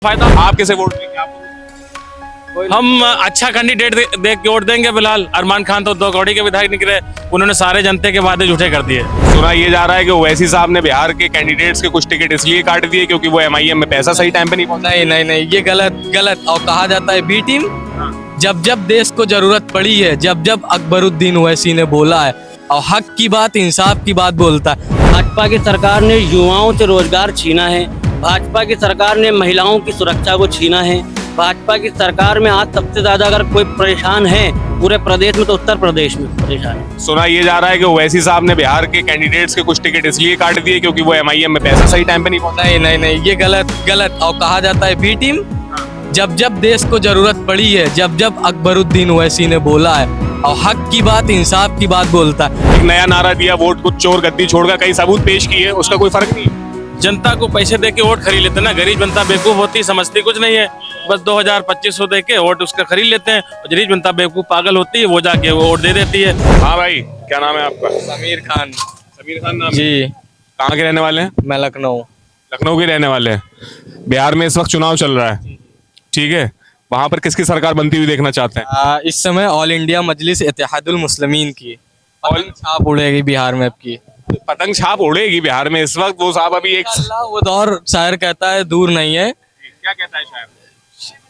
फायदा आप कैसे वोट देंगे? आप हम अच्छा कैंडिडेट देख के वोट देंगे। फिलहाल अरमान खान तो 2 कौड़ी के विधायक निकले, उन्होंने सारे जनते के वादे झूठे कर दिए। सुना ये जा रहा है कि ओवैसी साहब ने बिहार के कैंडिडेट्स के कुछ टिकट इसलिए काट दिए क्योंकि वो एमआईएम में पैसा सही टाइम पे नहीं पहुंचा। नहीं, ये गलत। और कहा जाता है बी टीम। जब जब देश को जरूरत पड़ी है, जब जब अकबरुद्दीन ओवैसी ने बोला है और हक की बात, इंसाफ की बात बोलता है। भाजपा की सरकार ने युवाओं से रोजगार छीना है, भाजपा की सरकार ने महिलाओं की सुरक्षा को छीना है। भाजपा की सरकार में आज सबसे ज्यादा अगर कोई परेशान है पूरे प्रदेश में तो उत्तर प्रदेश में परेशान है। सुना ये जा रहा है कि ओवैसी साहब ने बिहार के कैंडिडेट्स के कुछ टिकट इसलिए काट दिए क्योंकि वो एमआईएम में पैसा सही टाइम पे नहीं पहुंचा। नहीं, ये गलत। और कहा जाता है बी टीम। जब जब देश को जरूरत पड़ी है, जब जब अकबरुद्दीन ओवैसी ने बोला है और हक की बात, इंसाफ की बात बोलता है। एक नया नारा दिया, वोट को चोर गद्दी छोड़कर कई सबूत पेश किए, उसका कोई फर्क नहीं। जनता को पैसे दे के वोट खरीद लेते ना। गरीब जनता बेवकूफ होती, समझती कुछ नहीं है। बस 2000-2500 दे के वोट उसका खरीद लेते हैं। और गरीब जनता बेवकूफ पागल होती है, वो जाके वो वोट दे देती है। हाँ भाई, क्या नाम है आपका? समीर खान। समीर खान नाम जी। कहाँ के रहने वाले हैं? मैं लखनऊ के रहने वाले हैं। बिहार में इस वक्त चुनाव चल रहा है, ठीक है? वहाँ पर किसकी सरकार बनती हुई देखना चाहते हैं? इस समय ऑल इंडिया मजलिस इत्तेहादुल मुस्लिमीन की पतंग छाप उड़ेगी बिहार में। अब की पतंग छाप उड़ेगी बिहार में इस वक्त। वो साहब अभी एक वो दौर शायर कहता है दूर नहीं है। क्या कहता है शायर?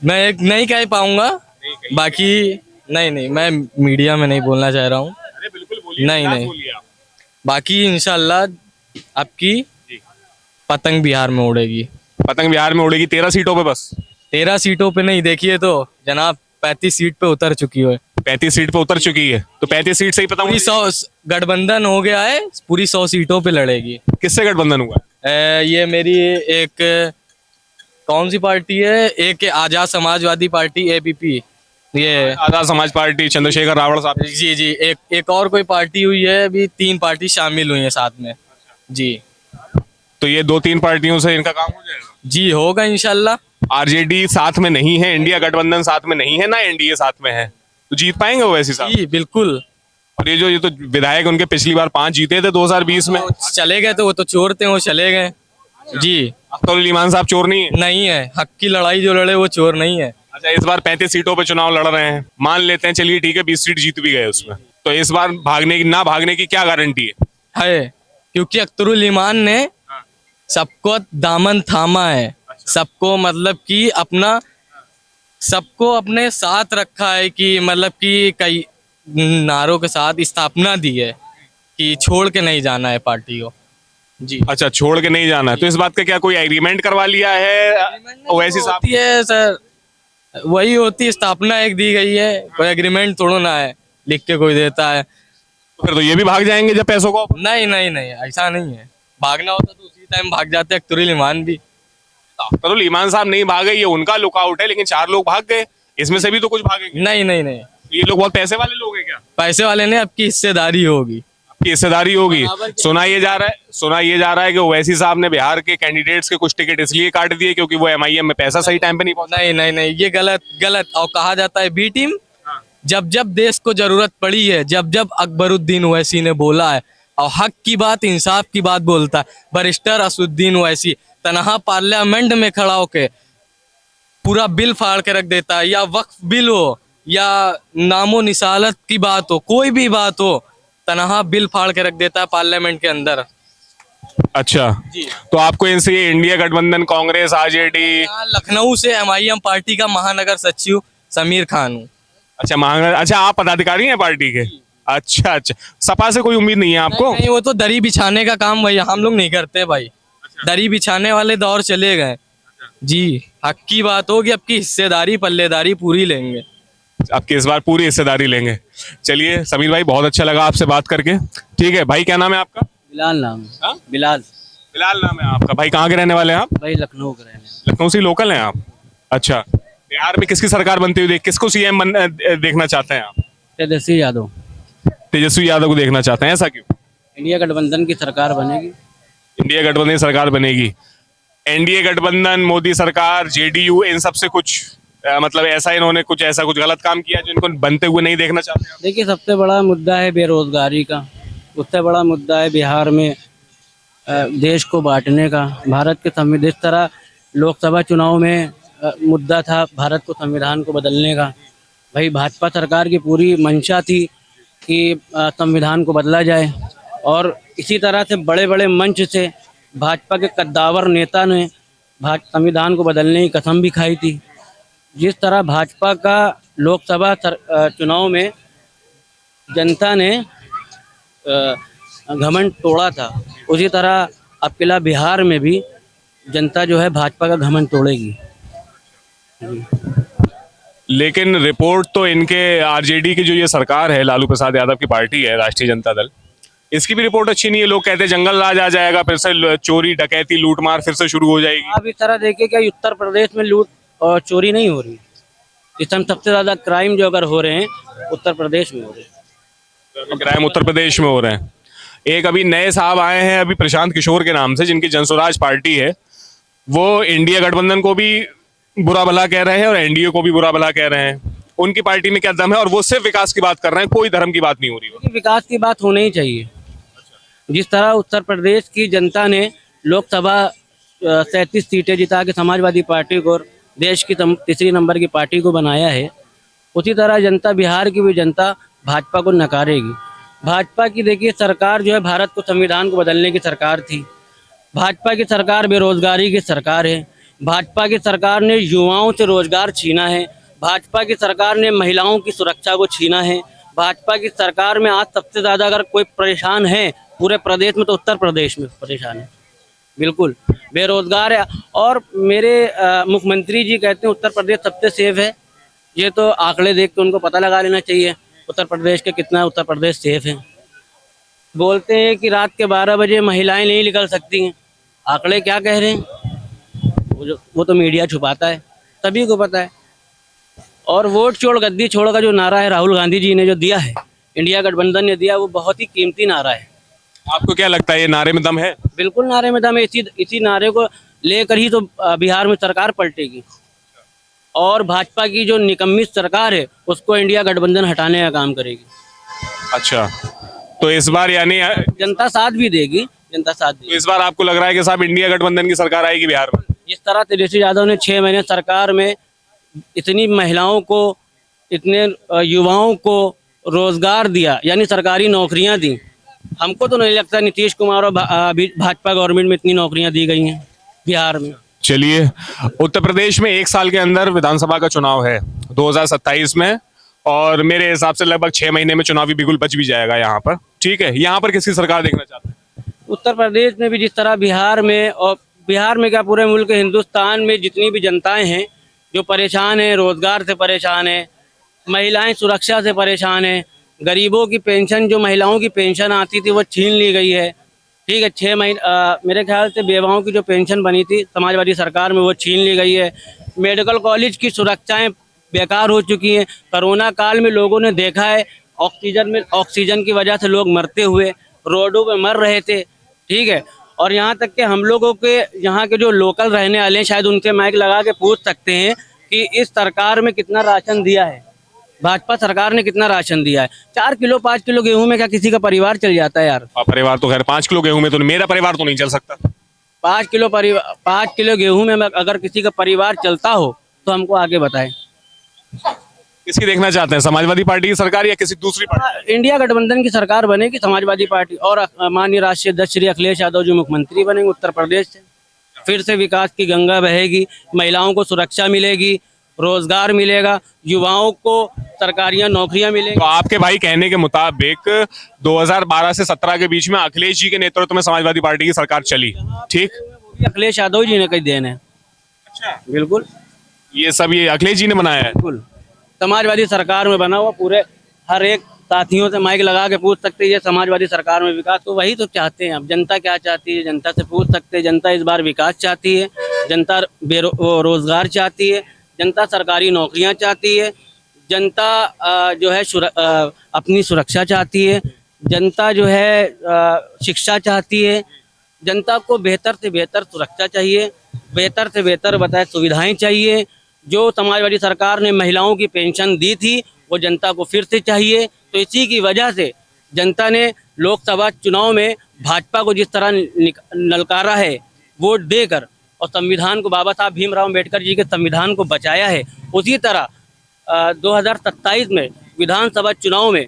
मैं एक नहीं कह पाऊंगा, बाकी नहीं, मैं मीडिया में नहीं बोलना चाह रहा हूँ। अरे बिल्कुल बोलिए। नहीं, बोलिए आप। बाकी इंशाल्लाह आपकी पतंग बिहार में उड़ेगी। पतंग बिहार में उड़ेगी 13 सीटों पे बस? 13 सीटों पे नहीं, देखिए तो जनाब 35 सीट पे उतर चुकी है। 35 सीट पे उतर चुकी है, तो 35 सीट से ही पतंग पूरी 100 गठबंधन हो गया है, पूरी 100 सीटों पे लड़ेगी। किससे गठबंधन हुआ? ये मेरी एक कौन सी पार्टी है, एक आजाद समाजवादी पार्टी एबीपी, ये आजाद समाज पार्टी चंद्रशेखर रावण साहब। जी। एक और कोई पार्टी हुई है, अभी 3 पार्टी शामिल हुई है साथ में जी। तो ये 2-3 पार्टियों से इनका काम हो जाएगा? जी होगा इंशाल्लाह। आरजेडी साथ में नहीं है, इंडिया गठबंधन साथ में नहीं है, ना एनडीए साथ में है, तो जीत पाएंगे ओवैसी साहब? जी बिल्कुल। और ये तो विधायक उनके पिछली बार 5 जीते थे 2020 में। चले गए तो वो तो चोर थे, वो चले गए जी। अख्तरुल ईमान साहब चोर नहीं है? नहीं है, हक की लड़ाई जो लड़े वो चोर नहीं है। अच्छा, इस बार 35 सीटों पे चुनाव लड़ रहे हैं, मान लेते हैं, चलिए ठीक है, 20 सीट जीत भी गए उसमें, तो इस बार भागने की क्या गारंटी है? क्योंकि अख्तरुल ईमान ने सबको दामन थामा है। सबको मतलब कि सबको अपने साथ रखा है, कि मतलब कि कई नारों के साथ स्थापना दी है कि छोड़ के नहीं जाना है पार्टी को जी। अच्छा, छोड़ के नहीं जाना है, तो इस बात का क्या कोई एग्रीमेंट करवा लिया है ओवैसी साहब? होती है सर, वही होती, स्थापना एक दी गई है, कोई एग्रीमेंट थोड़ा ना है लिख के कोई देता है। तो फिर तो ये भी भाग जाएंगे जब पैसों को? नहीं, ऐसा नहीं है। भागना होता तो उसी टाइम भाग जाते अख्तरुल ईमान भी। अख्तरुल ईमान साहब नहीं भागे, ये उनका लुकआउट है, लेकिन 4 लोग भाग गए, इसमें से भी तो कुछ भागेंगे। नहीं, ये लोग बहुत पैसे वाले लोग हैं क्या? पैसे वाले ने आपकी हिस्सेदारी होगी। आपकी हिस्सेदारी होगी। सुना ये जा रहा है कि ओवैसी साहब ने बिहार के कैंडिडेट्स के कुछ टिकट इसलिए काट दिए क्योंकि वो एमआईएम में पैसा सही टाइम पे नहीं पहुंचा। नहीं, ये गलत। और कहा जाता है बी टीम। जब जब देश को जरूरत पड़ी है, जब जब अकबरुद्दीन ओवैसी ने बोला है और हक की बात, इंसाफ की बात बोलता है। बैरिस्टर असदुद्दीन ओवैसी तनहा पार्लियामेंट में खड़ा होके पूरा बिल फाड़ के रख देता है, या वक्फ बिल हो या नामो निसालत की बात हो, कोई भी बात हो, तनहा बिल फाड़ के रख देता है पार्लियामेंट के अंदर। अच्छा जी। तो आपको इनसे इंडिया गठबंधन, कांग्रेस, आरजेडी? लखनऊ से एमआईएम पार्टी का महानगर सचिव समीर खान हूँ। अच्छा, आप पदाधिकारी हैं पार्टी के? अच्छा, सपा से कोई उम्मीद नहीं है आपको? नहीं, वो तो दरी बिछाने का काम भाई हम लोग नहीं करते भाई। दरी बिछाने वाले दौर चले गए जी। हक की बात होगी, आपकी हिस्सेदारी, पल्लेदारी पूरी लेंगे। आपकी इस बार पूरी हिस्सेदारी लेंगे। चलिए समीर भाई, बहुत अच्छा लगा आपसे बात करके। ठीक है भाई, क्या नाम है आपका? बिलाल नाम है। बिलाल नाम है आपका। भाई कहाँ के रहने वाले हैं आप? भाई लखनऊ के रहने। लखनऊ से लोकल हैं आप? अच्छा, बिहार में किसकी सरकार बनती हुई किसको सीएम देखना चाहते हैं आप? तेजस्वी यादव। तेजस्वी यादव को देखना चाहते हैं, ऐसा क्यों? इंडिया गठबंधन की सरकार बनेगी। इंडिया गठबंधन की सरकार बनेगी। एनडीए गठबंधन, मोदी सरकार, जेडीयू, इन सब से कुछ मतलब ऐसा इन्होंने कुछ गलत काम किया जो इनको बनते हुए नहीं देखना चाहते? देखिए, सबसे बड़ा मुद्दा है बेरोजगारी का, उससे बड़ा मुद्दा है बिहार में देश को बांटने का। भारत के संविधान, जिस तरह लोकसभा चुनाव में मुद्दा था भारत को संविधान को बदलने का। भाई भाजपा सरकार की पूरी मंशा थी कि संविधान को बदला जाए, और इसी तरह से बड़े बड़े मंच से भाजपा के कद्दावर नेता ने संविधान को बदलने की कसम भी खाई थी। जिस तरह भाजपा का लोकसभा चुनाव में जनता ने घमंड तोड़ा था, उसी तरह अब किला बिहार में भी जनता जो है भाजपा का घमंड तोड़ेगी। लेकिन रिपोर्ट तो इनके आरजेडी की जो ये सरकार है, लालू प्रसाद यादव की पार्टी है राष्ट्रीय जनता दल, इसकी भी रिपोर्ट अच्छी नहीं है। लोग कहते हैं जंगल राज आ जाएगा, फिर से चोरी डकैती लूटमार फिर से शुरू हो जाएगी। आप इस तरह देखिए क्या उत्तर प्रदेश में लूट और चोरी नहीं हो रही? इस टाइम सबसे ज्यादा क्राइम जो अगर हो रहे हैं उत्तर प्रदेश में हो रहे हैं। क्राइम उत्तर प्रदेश में हो रहे हैं। एक अभी नए साहब आए हैं अभी प्रशांत किशोर के नाम से, जिनकी जनस्वराज पार्टी है, वो इंडिया गठबंधन को भी बुरा भला कह रहे हैं और एनडीए को भी बुरा भला कह रहे हैं। उनकी पार्टी में क्या दम है? और वो सिर्फ विकास की बात कर रहे हैं, कोई धर्म की बात नहीं हो रही है। विकास की बात होनी ही चाहिए। जिस तरह उत्तर प्रदेश की जनता ने लोकसभा 37 सीटें जिता के समाजवादी पार्टी को देश की तीसरी नंबर की पार्टी को बनाया है, उसी तरह जनता बिहार की भी जनता भाजपा को नकारेगी। भाजपा की देखिए सरकार जो है भारत को संविधान को बदलने की सरकार थी। भाजपा की सरकार बेरोजगारी की सरकार है। भाजपा की सरकार ने युवाओं से रोजगार छीना है। भाजपा की सरकार ने महिलाओं की सुरक्षा को छीना है। भाजपा की सरकार में आज सबसे ज़्यादा अगर कोई परेशान है पूरे प्रदेश में तो उत्तर प्रदेश में परेशान है, बिल्कुल बेरोजगार है। और मेरे मुख्यमंत्री जी कहते हैं उत्तर प्रदेश सबसे सेफ है। ये तो आंकड़े देख के उनको पता लगा लेना चाहिए उत्तर प्रदेश के कितना उत्तर प्रदेश सेफ है। बोलते हैं कि रात के 12 बजे महिलाएं नहीं निकल सकती हैं, आंकड़े क्या कह रहे हैं? वो तो मीडिया छुपाता है, सभी को पता है। और वोट छोड़ गद्दी छोड़ का जो नारा है राहुल गांधी जी ने जो दिया है, इंडिया गठबंधन ने दिया, वो बहुत ही कीमती नारा है। आपको क्या लगता है ये नारे में दम है? बिल्कुल नारे में दम है। इसी नारे को लेकर ही तो बिहार में सरकार पलटेगी, और भाजपा की जो निकम्मी सरकार है उसको इंडिया गठबंधन हटाने का काम करेगी। अच्छा, तो इस बार यानी जनता साथ भी देगी, जनता साथ देगी। तो इस बार आपको लग रहा है कि साहब इंडिया गठबंधन की सरकार आएगी बिहार में? जिस तरह तेजस्वी यादव ने 6 महीने सरकार में इतनी महिलाओं को, इतने युवाओं को रोजगार दिया, यानी सरकारी नौकरियां दी, हमको तो नहीं लगता नीतीश कुमार और भाजपा गवर्नमेंट में इतनी नौकरियां दी गई हैं बिहार में। चलिए, उत्तर प्रदेश में 1 साल के अंदर विधानसभा का चुनाव है 2027 में, और मेरे हिसाब से लगभग 6 महीने में चुनावी बिगुल बच भी जाएगा यहाँ पर। ठीक है, यहाँ पर किसकी सरकार देखना चाहते हैं? उत्तर प्रदेश में भी जिस तरह बिहार में, और बिहार में क्या पूरे मुल्क हिंदुस्तान में जितनी भी जनताएं हैं जो परेशान हैं, रोजगार से परेशान है, महिलाएं सुरक्षा से परेशान है, गरीबों की पेंशन, जो महिलाओं की पेंशन आती थी वो छीन ली गई है। ठीक है, 6 महीने मेरे ख्याल से बेवाओं की जो पेंशन बनी थी समाजवादी सरकार में वो छीन ली गई है। मेडिकल कॉलेज की सुरक्षाएं बेकार हो चुकी हैं। कोरोना काल में लोगों ने देखा है ऑक्सीजन की वजह से लोग मरते हुए रोडों पे मर रहे थे। ठीक है, और यहाँ तक कि हम लोगों के यहाँ के जो लोकल रहने वाले हैं शायद उनसे माइक लगा के पूछ सकते हैं कि इस सरकार में कितना राशन दिया है, भाजपा सरकार ने कितना राशन दिया है। 4 किलो 5 किलो गेहूं में क्या किसी का परिवार चल जाता है यार? परिवार तो खैर 5 किलो गेहूं में तो मेरा परिवार तो नहीं चल सकता। 5 किलो गेहूं में अगर किसी का परिवार चलता हो तो हमको आगे बताएं। किसकी देखना चाहते हैं, समाजवादी पार्टी की सरकार या किसी दूसरी पार्टी? इंडिया गठबंधन की सरकार बनेगी, समाजवादी पार्टी, और माननीय राष्ट्रीय अध्यक्ष श्री अखिलेश यादव जी मुख्यमंत्री बनेंगे उत्तर प्रदेश से। फिर से विकास की गंगा बहेगी, महिलाओं को सुरक्षा मिलेगी, रोजगार मिलेगा, युवाओं को सरकारियां नौकरियां मिलेंगी। तो आपके भाई कहने के मुताबिक 2012 से 17 के बीच में अखिलेश जी के नेतृत्व में समाजवादी पार्टी की सरकार चली, ठीक? अखिलेश यादव जी ने कहीं देन है। अच्छा, बिल्कुल, ये सब ये अखिलेश जी ने बनाया है? बिल्कुल समाजवादी सरकार में बना हुआ। पूरे हर एक साथियों से माइक लगा के पूछ सकते हैं ये समाजवादी सरकार में विकास, तो वही तो चाहते हैं। अब जनता क्या चाहती है, जनता से पूछ सकते हैं। जनता इस बार विकास चाहती है, जनता रोजगार चाहती है, जनता सरकारी नौकरियां चाहती है, जनता जो है अपनी सुरक्षा चाहती है, जनता जो है शिक्षा चाहती है। जनता को बेहतर से बेहतर सुरक्षा चाहिए, बेहतर से बेहतर बताए सुविधाएं चाहिए। जो समाजवादी सरकार ने महिलाओं की पेंशन दी थी वो जनता को फिर से चाहिए। तो इसी की वजह से जनता ने लोकसभा चुनाव में भाजपा को जिस तरह नलकारा है वोट देकर, और संविधान को, बाबा साहब भीमराव अम्बेडकर जी के संविधान को बचाया है, उसी तरह 2027 में विधानसभा चुनाव में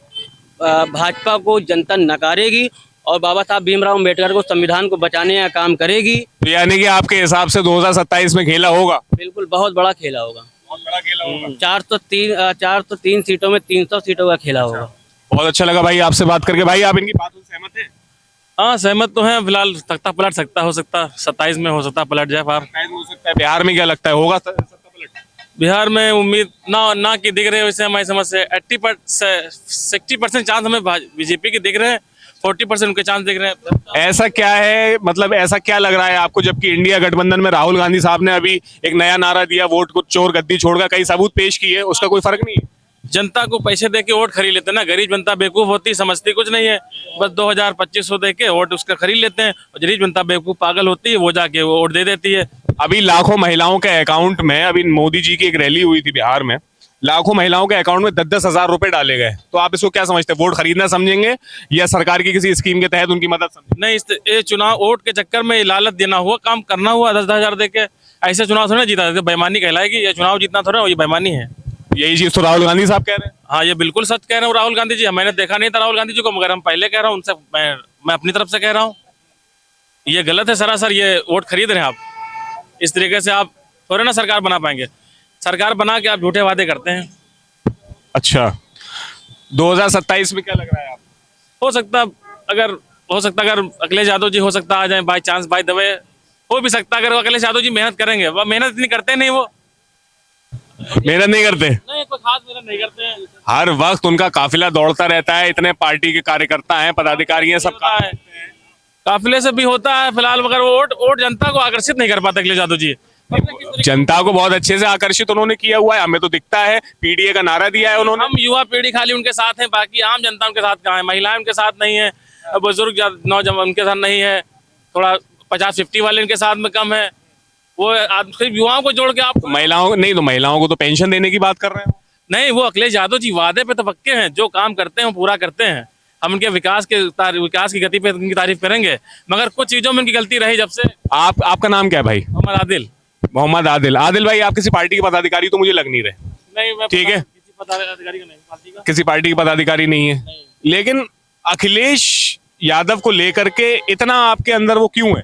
भाजपा को जनता नकारेगी और बाबा साहब भीमराव अम्बेडकर को, संविधान को बचाने का काम करेगी। तो यानी कि आपके हिसाब से 2027 में खेला होगा? बिल्कुल, बहुत बड़ा खेला होगा, बहुत बड़ा खेला होगा। 403 सीटों में 300 सीटों का खेला होगा। बहुत अच्छा लगा भाई आपसे बात करके। भाई आप इनकी बातों से सहमत हैं? हाँ, सहमत तो हैं। फिलहाल तख्ता पलट सकता, हो सकता 27 में हो सकता पलट जाए पार। हो सकता है। बिहार में क्या लगता है, होगा सत्ता पलट? बिहार में उम्मीद ना कि दिख रहे हैं, वैसे हमारी समझ से 60% चांस हमें बीजेपी के दिख रहे हैं, 40% उनके चांस दिख रहे हैं। ऐसा क्या है, मतलब ऐसा क्या लग रहा है आपको, जबकि इंडिया गठबंधन में राहुल गांधी साहब ने अभी एक नया नारा दिया, वोट को चोर गद्दी छोड़कर, कई सबूत पेश किए, उसका कोई फर्क नहीं है? जनता को पैसे दे के वोट खरीद लेते हैं ना। गरीब जनता बेवकूफ होती, समझती कुछ नहीं है, बस 2000-2500 दे के वोट उसका खरीद लेते हैं। और गरीब जनता बेवकूफ पागल होती है, वो जाके वो वोट दे देती है। अभी लाखों महिलाओं के अकाउंट में, अभी मोदी जी की एक रैली हुई थी बिहार में, लाखों महिलाओं के अकाउंट में 10-10 हजार रुपए डाले गए। तो आप इसको क्या समझते हैं, वोट खरीदना समझेंगे या सरकार की किसी स्कीम के तहत उनकी मदद समझेंगे? नहीं, ये चुनाव वोट के चक्कर में लालच देना हुआ, काम करना हुआ 10-10 हजार दे के। ऐसे चुनाव थोड़ा जीता देते, बेईमानी कहलाएगी। ये चुनाव जीतना थोड़ा, ये बेईमानी है। यही चीज तो राहुल गांधी साहब कह रहे हैं। हाँ, ये बिल्कुल सच कह रहे हो राहुल गांधी जी। मैंने देखा नहीं था राहुल गांधी जी को, मगर हम पहले कह रहा हूँ उनसे, मैं अपनी तरफ से कह रहा हूँ ये गलत है सरासर। ये वोट खरीद रहे हैं आप। इस तरीके से आप थोड़े ना सरकार बना पाएंगे। सरकार बना के आप झूठे वादे करते हैं। अच्छा, 2027 में क्या लग रहा है आप? हो सकता अगर अखिलेश यादव जी हो सकता आ जाए, by chance, by the way हो भी सकता। अगर अखिलेश यादव जी मेहनत करेंगे, वो मेहनत इतनी करते नहीं, वो मेहनत नहीं करते, नहीं कोई खास मेहनत नहीं करते हैं। हर वक्त उनका काफिला दौड़ता रहता है, इतने पार्टी के कार्यकर्ता हैं, पदाधिकारी हैं, सब होता है, काफिले से भी होता है फिलहाल, मगर वो वोट जनता को आकर्षित नहीं कर पाते अखिलेश यादव जी। जनता को बहुत अच्छे से आकर्षित उन्होंने किया हुआ है, हमें तो दिखता है। पीडीए का नारा दिया है उन्होंने। हम युवा पीढ़ी खाली उनके साथ हैं, बाकी आम जनता उनके साथ कहाँ है? महिलाएं उनके साथ नहीं है, बुजुर्ग नौजवान उनके साथ नहीं है, थोड़ा 50-50 वाले उनके साथ में कम है। वो सिर्फ युवाओं को जोड़ के आप महिलाओं नहीं, तो महिलाओं को तो पेंशन देने की बात कर रहे हैं। नहीं, वो अखिलेश यादव जी वादे पे तो पक्के हैं, जो काम करते हैं वो पूरा करते हैं। हम उनके विकास की गति पे उनकी तारीफ करेंगे, मगर कुछ चीजों में उनकी गलती रही जब से। आपका नाम क्या है भाई? मोहम्मद आदिल। मोहम्मद आदिल। आदिल भाई, आप किसी पार्टी के पदाधिकारी तो मुझे लग नहीं रहे। नहीं, मैं ठीक है, किसी पदाधिकारी का नहीं, पार्टी का किसी पार्टी के पदाधिकारी नहीं है, लेकिन अखिलेश यादव को लेकर के इतना आपके अंदर वो क्यों है?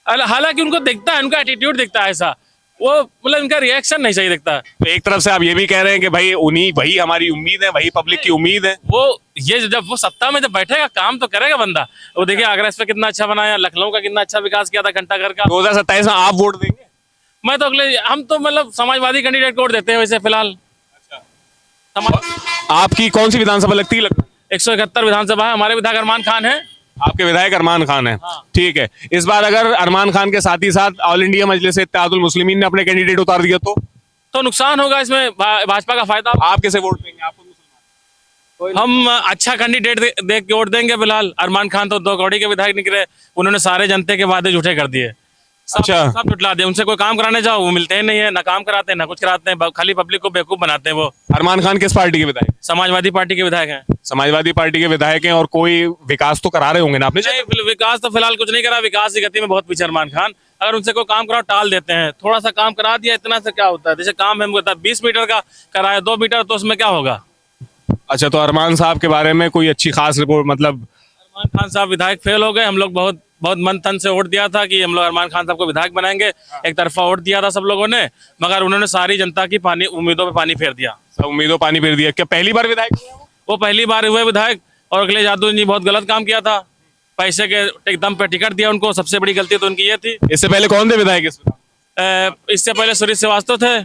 हालांकि उनको दिखता है, उनका एटीट्यूड दिखता है ऐसा, वो मतलब इनका रिएक्शन नहीं सही दिखता। तो एक तरफ से आप ये भी कह रहे हैं कि भाई वही हमारी उम्मीद है, वही पब्लिक की उम्मीद है। वो ये जब वो सत्ता में जब बैठेगा, काम तो करेगा बंदा। वो देखिए आगरा पे कितना अच्छा बनाया, लखनऊ का कितना अच्छा विकास किया था घंटाघर का। 2027 में आप वोट देंगे? मैं तो हम तो मतलब समाजवादी कैंडिडेट को वोट देते हैं वैसे फिलहाल। आपकी कौन सी विधानसभा लगती है? 171 विधानसभा है, हमारे विधायक अरमान खान है। आपके विधायक अरमान खान है। ठीक है, इस बार अगर अरमान खान के साथ ही साथ ऑल इंडिया मजलिस इत्तेहादुल मुस्लिमीन ने अपने कैंडिडेट उतार दिया तो नुकसान होगा इसमें, भाजपा का फायदा। आप किसे वोट देंगे? आप हम अच्छा कैंडिडेट देख के वोट देंगे फिलहाल। अरमान खान तो 2 कौड़ी के विधायक निकले, उन्होंने सारे जनता के वादे झूठे कर दिए, सब जुटला दिए। उनसे कोई काम कराने जाओ वो मिलते ही नहीं है, ना काम कराते हैं ना कुछ कराते हैं, खाली पब्लिक को बेवकूफ बनाते हैं। वो अरमान खान किस पार्टी के विधायक? समाजवादी पार्टी के विधायक हैं। समाजवादी पार्टी के विधायक हैं, और कोई विकास तो करा रहे होंगे ना आपने? नहीं, विकास तो फिलहाल कुछ नहीं करा, विकास की गति में बहुत पीछे अरमान खान। अगर उनसे कोई काम कराओ टाल देते हैं, थोड़ा सा काम करा दिया, इतना से क्या होता है? जैसे काम है 20 मीटर का कराया 2 मीटर, तो उसमें क्या होगा? अच्छा, तो अरमान साहब के बारे में कोई अच्छी खास रिपोर्ट, मतलब अरमान खान साहब विधायक फेल हो गए। हम लोग बहुत मन तन से वोट दिया था कि हम लोग अरमान खान साहब को विधायक बनाएंगे, एक तरफा वोट दिया था सब लोगों ने, मगर उन्होंने सारी जनता की उम्मीदों पे पानी फेर दिया। सब उम्मीदों पानी फेर दिया। क्या पहली बार विधायक? वो पहली बार हुए विधायक, और अखिलेश यादव जी बहुत गलत काम किया था, पैसे के दम पे टिकट दिया उनको, सबसे बड़ी गलती तो उनकी ये थी। इससे पहले कौन थे विधायक? इससे पहले सुरेश श्रीवास्तव थे,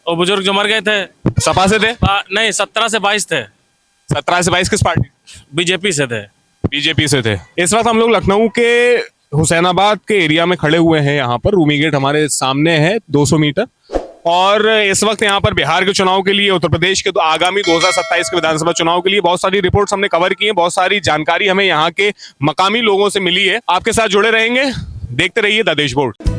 और बुजुर्ग जो मर गए थे। सपा से थे? नहीं, 17 से 22 थे। 17 से 22 किस पार्टी? बीजेपी से थे। बीजेपी से थे। इस वक्त हम लोग लखनऊ के हुसैनाबाद के एरिया में खड़े हुए हैं। यहाँ पर रूमी गेट हमारे सामने है 200 मीटर, और इस वक्त यहाँ पर बिहार के चुनाव के लिए, उत्तर प्रदेश के आगामी 2027 के विधानसभा चुनाव के लिए बहुत सारी रिपोर्ट्स हमने कवर की हैं, बहुत सारी जानकारी हमें यहाँ के मकामी लोगों से मिली है। आपके साथ जुड़े रहेंगे, देखते रहिए द देश बोर्ड।